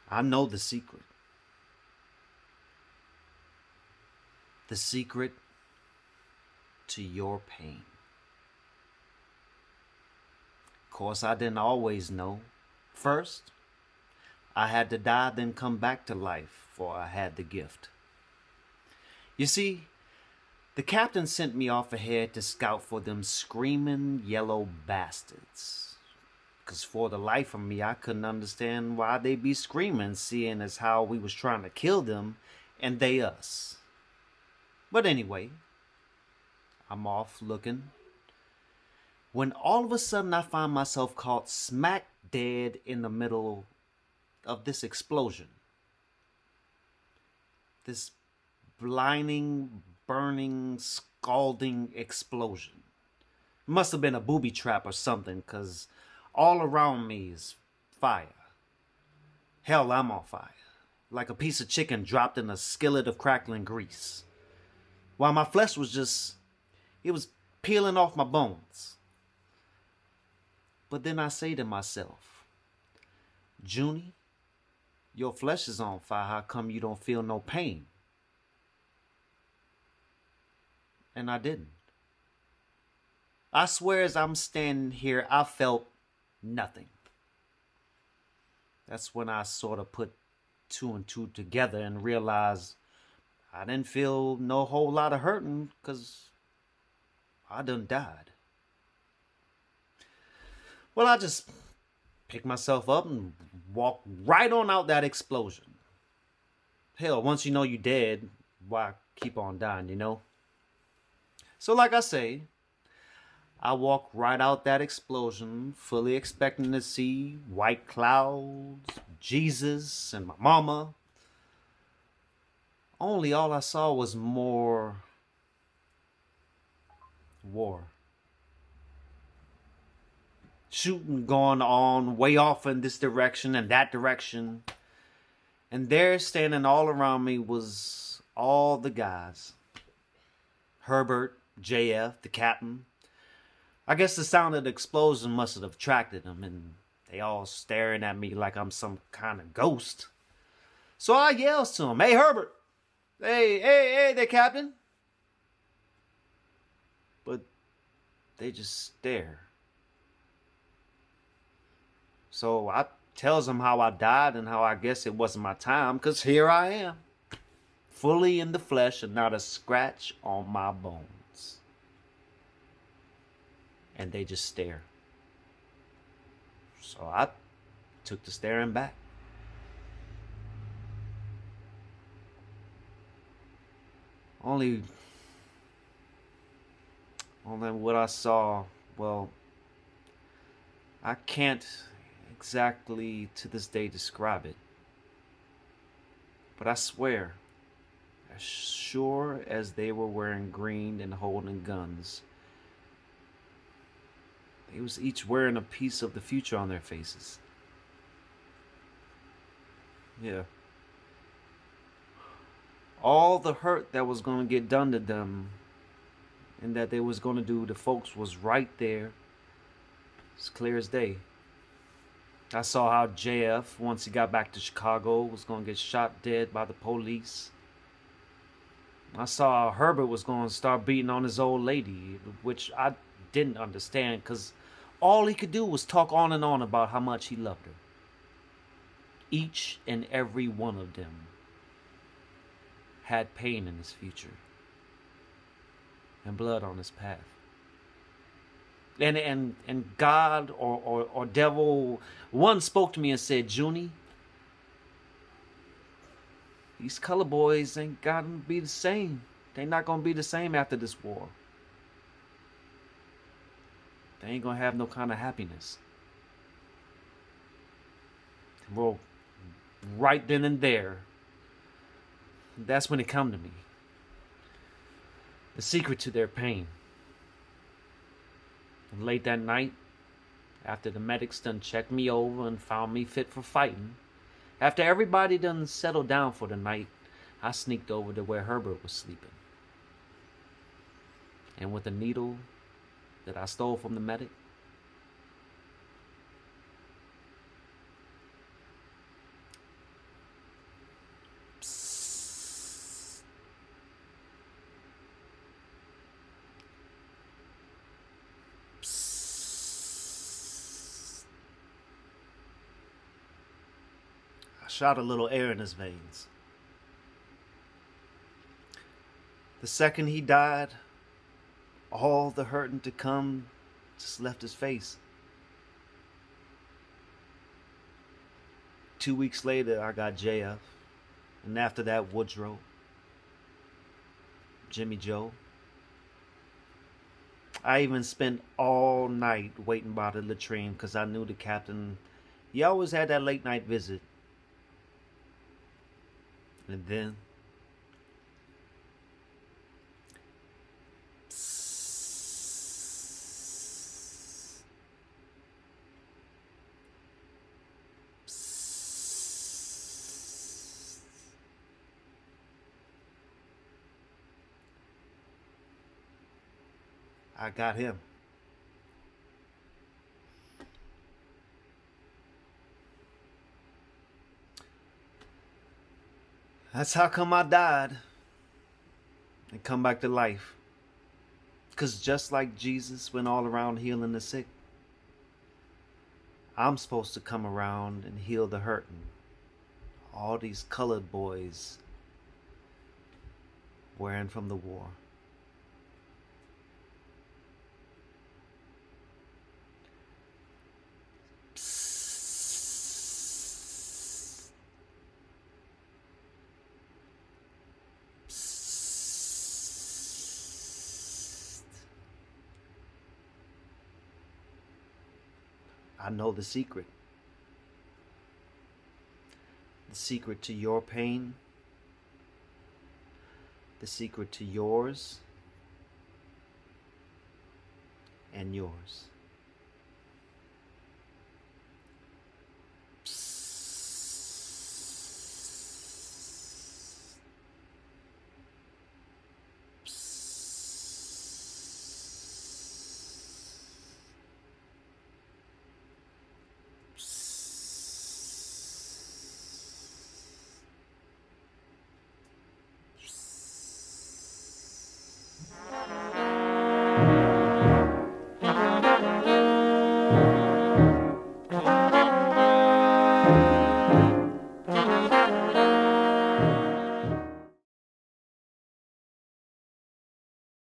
I know the secret. The secret to your pain. Of course, I didn't always know. First, I had to die, then come back to life, for I had the gift. You see, the captain sent me off ahead to scout for them screaming yellow bastards. 'Cause for the life of me, I couldn't understand why they be screaming, seeing as how we was trying to kill them and they us. But anyway, I'm off looking, when all of a sudden I find myself caught smack dead in the middle of this explosion. This blinding, burning, scalding explosion. It must have been a booby trap or something, 'cause all around me is fire. Hell, I'm on fire. Like a piece of chicken dropped in a skillet of crackling grease. While my flesh was it was peeling off my bones. But then I say to myself, Junie, your flesh is on fire. How come you don't feel no pain? And I didn't. I swear as I'm standing here, I felt nothing. That's when I sort of put two and two together and realized I didn't feel no whole lot of hurting, 'cause I done died. Well, I just picked myself up and walked right on out that explosion. Hell, once you know you're dead, why keep on dying, you know? So like I say, I walked right out that explosion, fully expecting to see white clouds, Jesus, and my mama. Only all I saw was more war. Shooting going on way off in this direction and that direction. And there, standing all around me, was all the guys. Herbert, JF, the captain. I guess the sound of the explosion must have attracted them, and they all staring at me like I'm some kind of ghost. So I yells to them, "Hey, Herbert! Hey there, Captain!" But they just stare. So I tells them how I died and how I guess it wasn't my time, 'cause here I am, fully in the flesh and not a scratch on my bones. And they just stare. So I took to staring back. Only what I saw, well, I can't exactly to this day describe it. But I swear, as sure as they were wearing green and holding guns, they was each wearing a piece of the future on their faces. Yeah. All the hurt that was going to get done to them and that they was going to do to folks was right there. It's clear as day. I saw how JF, once he got back to Chicago, was going to get shot dead by the police. I saw how Herbert was going to start beating on his old lady, which I didn't understand, because all he could do was talk on and on about how much he loved her. Each and every one of them had pain in his future and blood on his path. And God or devil, one spoke to me and said, Junie, these color boys ain't gotta be the same. They not gonna be the same after this war. They ain't gonna have no kind of happiness. Well, right then and there, that's when it come to me. The secret to their pain. And late that night, after the medics done checked me over and found me fit for fighting, after everybody done settled down for the night, I sneaked over to where Herbert was sleeping. And with a needle that I stole from the medic, shot a little air in his veins. The second he died, all the hurting to come just left his face. 2 weeks later, I got JF, and after that, Woodrow, Jimmy Joe. I even spent all night waiting by the latrine because I knew the captain, he always had that late night visit. And then, I got him. That's how come I died and come back to life. Because just like Jesus went all around healing the sick, I'm supposed to come around and heal the hurting. All these colored boys wearing from the war. I know the secret. The secret to your pain. The secret to yours and yours.